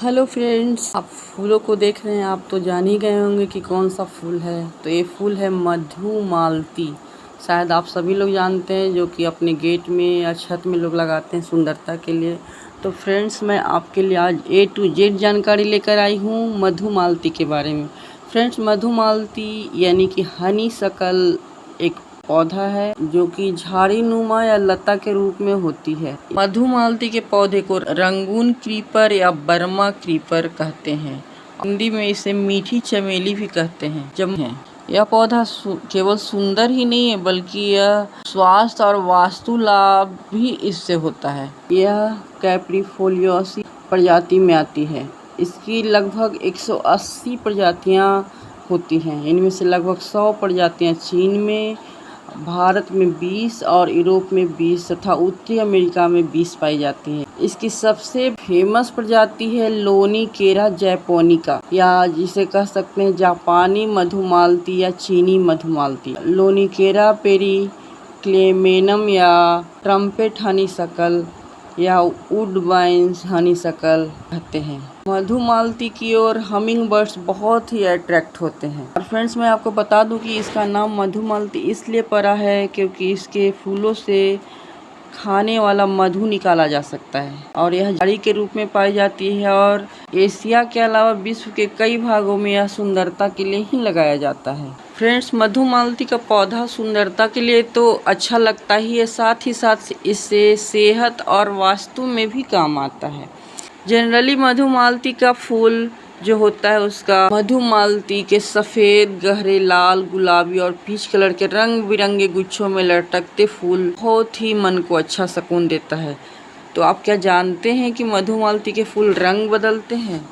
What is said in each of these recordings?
Hello friends, आप फूलों को देख रहे हैं। आप तो जान ही गए होंगे कि कौन सा फूल है। तो ये फूल है मधुमालती। शायद आप सभी लोग जानते हैं, जो कि अपने गेट में या छत में लोग लगाते हैं सुंदरता के लिए। तो फ्रेंड्स, मैं आपके लिए आज A to Z जानकारी लेकर आई हूँ मधुमालती के बारे में। फ्रेंड्स, मधुमालती यानी कि हनी शकल एक पौधा है जो कि झाड़ी नुमा या लता के रूप में होती है। मधुमालती के पौधे को रंगून क्रीपर या बर्मा क्रीपर कहते हैं। हिंदी में इसे मीठी चमेली भी कहते हैं। यह पौधा केवल सुंदर ही नहीं है, बल्कि यह स्वास्थ्य और वास्तु लाभ भी इससे होता है। यह कैप्रिफोलियोसी प्रजाति में आती है। इसकी लगभग 180 प्रजातियां होती हैं। इनमें से लगभग 100 प्रजातियां चीन में, भारत में 20 और यूरोप में 20 तथा उत्तरी अमेरिका में 20 पाई जाती है। इसकी सबसे फेमस प्रजाति है लोनिकेरा जैपोनिका, या जिसे कह सकते हैं जापानी मधुमालती या चीनी मधुमालती। लोनिकेरा पेरिक्लेमेनम या ट्रम्पेट हनीशकल या वुडबाइन हनीशकल कहते हैं। मधुमालती की ओर हमिंग बर्ड्स बहुत ही अट्रैक्ट होते हैं। और फ्रेंड्स, मैं आपको बता दूं कि इसका नाम मधुमालती इसलिए पड़ा है क्योंकि इसके फूलों से खाने वाला मधु निकाला जा सकता है और यह झाड़ी के रूप में पाई जाती है। और एशिया के अलावा विश्व के कई भागों में यह सुंदरता के लिए ही लगाया जाता है। फ्रेंड्स, मधुमालती का पौधा सुंदरता के लिए तो अच्छा लगता ही है, साथ ही साथ इससे सेहत और वास्तु में भी काम आता है। जनरली मधुमालती का फूल जो होता है, उसका मधुमालती के सफ़ेद, गहरे लाल, गुलाबी और पीच कलर के रंग बिरंगे गुच्छों में लटकते फूल बहुत ही मन को अच्छा सुकून देता है। तो आप क्या जानते हैं कि मधुमालती के फूल रंग बदलते हैं?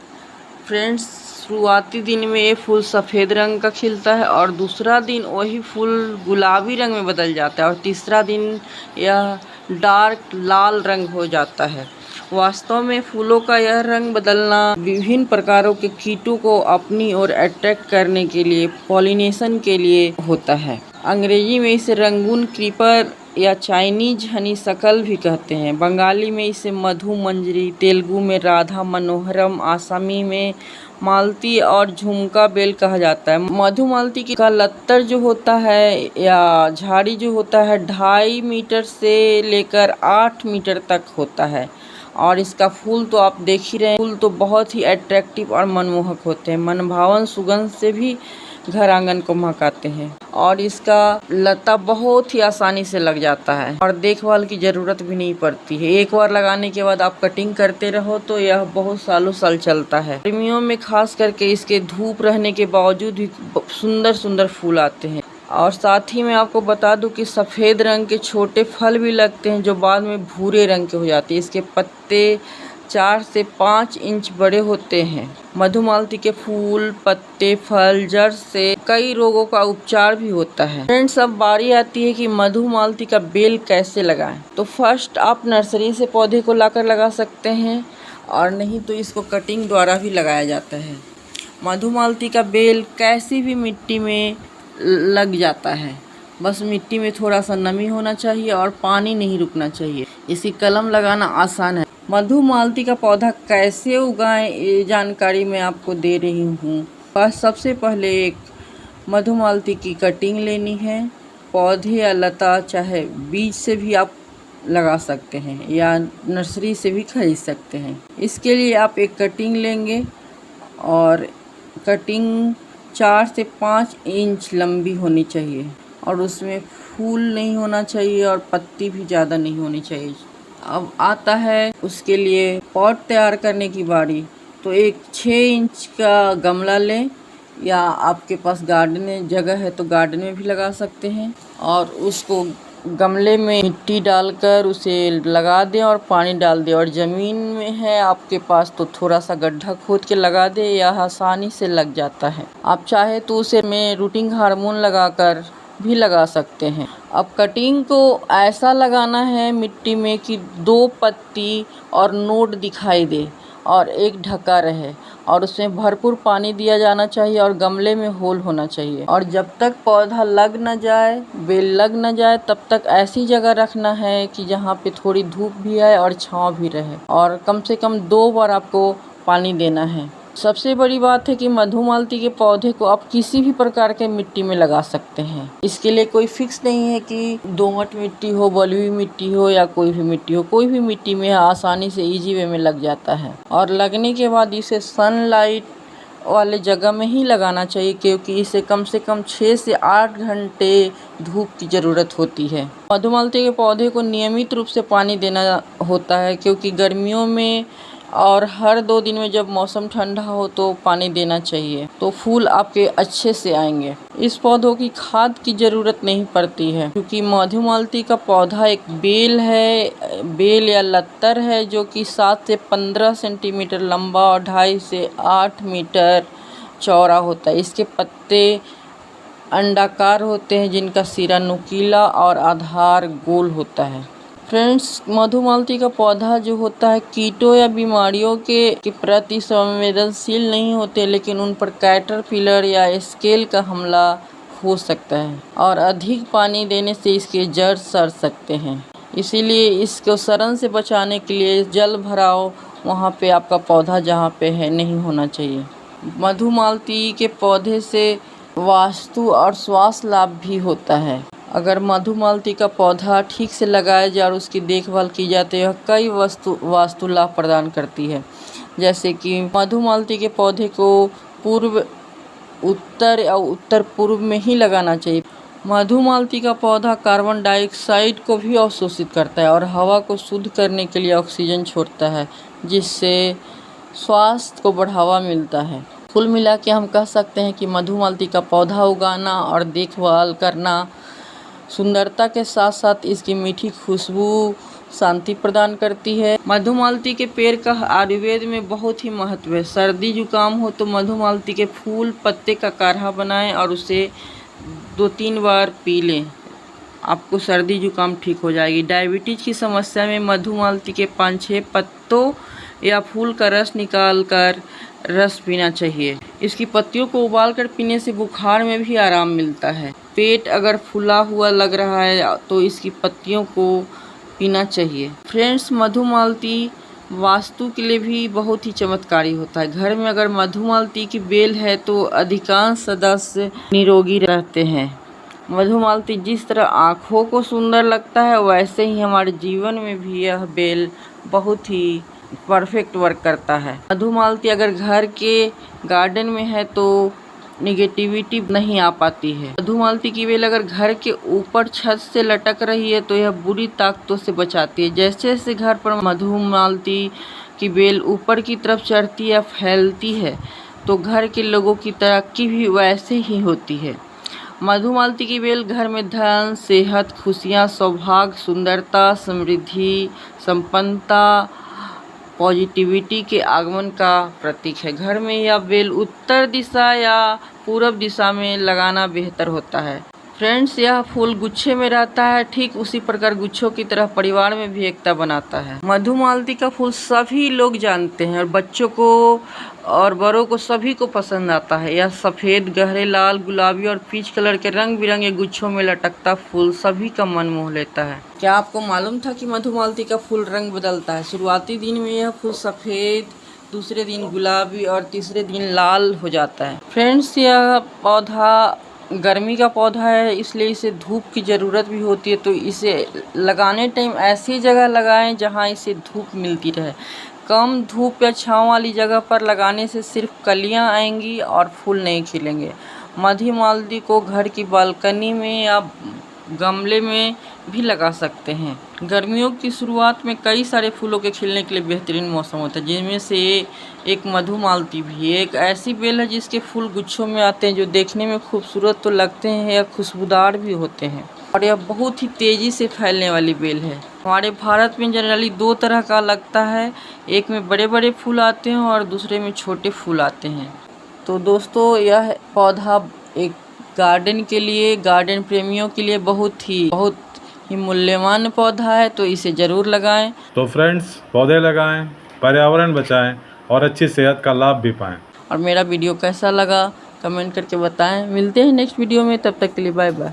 फ्रेंड्स, शुरुआती दिन में ये फूल सफ़ेद रंग का खिलता है और दूसरा दिन वही फूल गुलाबी रंग में बदल जाता है और तीसरा दिन यह डार्क लाल रंग हो जाता है। वास्तव में फूलों का यह रंग बदलना विभिन्न प्रकारों के कीटों को अपनी ओर अट्रैक्ट करने के लिए, पॉलिनेशन के लिए होता है। अंग्रेजी में इसे रंगून क्रीपर या चाइनीज हनीशकल भी कहते हैं। बंगाली में इसे मधु मंजरी, तेलुगु में राधा मनोहरम, आसामी में मालती और झुमका बेल कहा जाता है। मधुमालती का लत्तर जो होता है या झाड़ी जो होता है 2.5 मीटर से लेकर 8 मीटर तक होता है। और इसका फूल तो आप देख ही रहे हैं, फूल तो बहुत ही अट्रैक्टिव और मनमोहक होते हैं। मनभावन सुगंध से भी घर आंगन को महकाते हैं और इसका लता बहुत ही आसानी से लग जाता है और देखभाल की ज़रूरत भी नहीं पड़ती है। एक बार लगाने के बाद आप कटिंग करते रहो तो यह बहुत सालों साल चलता है। गर्मियों में खास करके इसके धूप रहने के बावजूद भी सुंदर सुंदर फूल आते हैं। और साथ ही मैं आपको बता दूं कि सफ़ेद रंग के छोटे फल भी लगते हैं जो बाद में भूरे रंग के हो जाते हैं। इसके पत्ते 4 से 5 इंच बड़े होते हैं। मधुमालती के फूल, पत्ते, फल, जड़ से कई रोगों का उपचार भी होता है। फ्रेंड्स, अब बारी आती है कि मधुमालती का बेल कैसे लगाएं। तो फर्स्ट आप नर्सरी से पौधे को लाकर लगा सकते हैं और नहीं तो इसको कटिंग द्वारा भी लगाया जाता है। मधुमालती का बेल कैसी भी मिट्टी में लग जाता है, बस मिट्टी में थोड़ा सा नमी होना चाहिए और पानी नहीं रुकना चाहिए। इसकी कलम लगाना आसान है। मधुमालती का पौधा कैसे उगाएं, ये जानकारी मैं आपको दे रही हूँ। बस सबसे पहले एक मधुमालती की कटिंग लेनी है। पौधे या लता चाहे बीज से भी आप लगा सकते हैं या नर्सरी से भी खरीद सकते हैं। इसके लिए आप एक कटिंग लेंगे और कटिंग 4 से 5 इंच लंबी होनी चाहिए और उसमें फूल नहीं होना चाहिए और पत्ती भी ज़्यादा नहीं होनी चाहिए। अब आता है उसके लिए पॉट तैयार करने की बारी। तो एक 6 इंच का गमला लें या आपके पास गार्डन में जगह है तो गार्डन में भी लगा सकते हैं और उसको गमले में मिट्टी डालकर उसे लगा दें और पानी डाल दें। और ज़मीन में है आपके पास तो थोड़ा सा गड्ढा खोद के लगा दें, यह आसानी से लग जाता है। आप चाहे तो उसे में रूटिंग हार्मोन लगाकर भी लगा सकते हैं। अब कटिंग को ऐसा लगाना है मिट्टी में कि 2 पत्ती और नोड दिखाई दे और एक ढका रहे और उसमें भरपूर पानी दिया जाना चाहिए और गमले में होल होना चाहिए। और जब तक पौधा लग न जाए, बेल लग न जाए, तब तक ऐसी जगह रखना है कि जहाँ पे थोड़ी धूप भी आए और छांव भी रहे। और कम से कम 2 बार आपको पानी देना है। सबसे बड़ी बात है कि मधुमालती के पौधे को आप किसी भी प्रकार के मिट्टी में लगा सकते हैं। इसके लिए कोई फिक्स नहीं है कि दोमट मिट्टी हो, बलुई हुई मिट्टी हो या कोई भी मिट्टी हो, कोई भी मिट्टी में आसानी से इजी वे में लग जाता है। और लगने के बाद इसे सनलाइट वाले जगह में ही लगाना चाहिए, क्योंकि इसे कम से कम 6 से 8 घंटे धूप की ज़रूरत होती है। मधुमालती के पौधे को नियमित रूप से पानी देना होता है, क्योंकि गर्मियों में और हर 2 दिन में जब मौसम ठंडा हो तो पानी देना चाहिए, तो फूल आपके अच्छे से आएंगे। इस पौधों की खाद की ज़रूरत नहीं पड़ती है, क्योंकि मधुमालती का पौधा एक बेल या लत्तर है, जो कि 7 से 15 सेंटीमीटर लंबा और 2.5 से 8 मीटर चौड़ा होता है। इसके पत्ते अंडाकार होते हैं, जिनका सिरा नुकीला और आधार गोल होता है। फ्रेंड्स, मधुमालती का पौधा जो होता है कीटों या बीमारियों के प्रति संवेदनशील नहीं होते, लेकिन उन पर कैटरपिलर या स्केल का हमला हो सकता है और अधिक पानी देने से इसके जड़ सड़ सकते हैं। इसीलिए इसको सड़न से बचाने के लिए जल भराव वहाँ पे आपका पौधा जहाँ पे है नहीं होना चाहिए। मधुमालती के पौधे से वास्तु और स्वास्थ्य लाभ भी होता है। अगर मधुमालती का पौधा ठीक से लगाया जाए और उसकी देखभाल की जाए तो यह कई वास्तु लाभ प्रदान करती है। जैसे कि मधुमालती के पौधे को पूर्व, उत्तर या उत्तर पूर्व में ही लगाना चाहिए। मधुमालती का पौधा कार्बन डाइऑक्साइड को भी अवशोषित करता है और हवा को शुद्ध करने के लिए ऑक्सीजन छोड़ता है, जिससे स्वास्थ्य को बढ़ावा मिलता है। कुल मिला के हम कह सकते हैं कि मधुमालती का पौधा उगाना और देखभाल करना सुंदरता के साथ साथ इसकी मीठी खुशबू शांति प्रदान करती है। मधुमालती के पेड़ का आयुर्वेद में बहुत ही महत्व है। सर्दी जुकाम हो तो मधुमालती के फूल पत्ते का काढ़ा बनाएं और उसे 2-3 बार पी लें, आपको सर्दी जुकाम ठीक हो जाएगी। डायबिटीज की समस्या में मधुमालती के 5-6 पत्तों या फूल का रस निकाल कर रस पीना चाहिए। इसकी पत्तियों को उबाल कर पीने से बुखार में भी आराम मिलता है। पेट अगर फूला हुआ लग रहा है तो इसकी पत्तियों को पीना चाहिए। फ्रेंड्स, मधुमालती वास्तु के लिए भी बहुत ही चमत्कारी होता है। घर में अगर मधुमालती की बेल है तो अधिकांश सदस्य निरोगी रहते हैं। मधुमालती जिस तरह आँखों को सुंदर लगता है, वैसे ही हमारे जीवन में भी यह बेल बहुत ही परफेक्ट वर्क करता है। मधुमालती अगर घर के गार्डन में है तो निगेटिविटी नहीं आ पाती है। मधुमालती की बेल अगर घर के ऊपर छत से लटक रही है तो यह बुरी ताकतों से बचाती है। जैसे जैसे घर पर मधुमालती की बेल ऊपर की तरफ चढ़ती या फैलती है तो घर के लोगों की तरक्की भी वैसे ही होती है। मधुमालती की बेल घर में धन, सेहत, खुशियाँ, सौभाग्य, सुंदरता, समृद्धि, संपन्नता, पॉजिटिविटी के आगमन का प्रतीक है। घर में यह बेल उत्तर दिशा या पूरब दिशा में लगाना बेहतर होता है। फ्रेंड्स, यह फूल गुच्छे में रहता है, ठीक उसी प्रकार गुच्छों की तरह परिवार में भी एकता बनाता है। मधुमालती का फूल सभी लोग जानते हैं और बच्चों को और बड़ों को सभी को पसंद आता है। यह सफ़ेद, गहरे लाल, गुलाबी और पीच कलर के रंग बिरंगे गुच्छों में लटकता फूल सभी का मन मोह लेता है। क्या आपको मालूम था कि मधुमालती का फूल रंग बदलता है? शुरुआती दिन में यह फूल सफ़ेद, दूसरे दिन गुलाबी और तीसरे दिन लाल हो जाता है। फ्रेंड्स, यह पौधा गर्मी का पौधा है, इसलिए इसे धूप की ज़रूरत भी होती है, तो इसे लगाने टाइम ऐसी जगह लगाएं जहां इसे धूप मिलती रहे। कम धूप या छांव वाली जगह पर लगाने से सिर्फ कलियां आएंगी और फूल नहीं खिलेंगे। मधुमालती को घर की बालकनी में या गमले में भी लगा सकते हैं। गर्मियों की शुरुआत में कई सारे फूलों के खिलने के लिए बेहतरीन मौसम होता है, जिनमें से एक मधुमालती भी है। एक ऐसी बेल है जिसके फूल गुच्छों में आते हैं, जो देखने में खूबसूरत तो लगते हैं या खुशबूदार भी होते हैं, और यह बहुत ही तेज़ी से फैलने वाली बेल है। हमारे भारत में जनरली 2 तरह का लगता है, एक में बड़े बड़े फूल आते हैं और दूसरे में छोटे फूल आते हैं। तो दोस्तों, यह पौधा एक गार्डन के लिए, गार्डन प्रेमियों के लिए बहुत ही मूल्यवान पौधा है, तो इसे ज़रूर लगाएं। तो फ्रेंड्स, पौधे लगाएं, पर्यावरण बचाएं और अच्छी सेहत का लाभ भी पाएं। और मेरा वीडियो कैसा लगा कमेंट करके बताएं। मिलते हैं नेक्स्ट वीडियो में, तब तक के लिए बाय बाय।